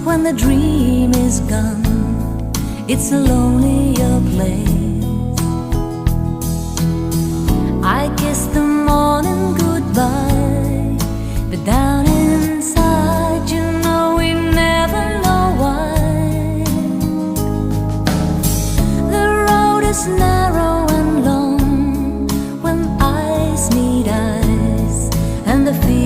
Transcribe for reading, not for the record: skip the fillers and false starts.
when the dream is gone, it's a lonelier place. I kiss the morning goodbye, but down inside, you know we never know why. The road is narrow and long when eyes meet eyes, and the fear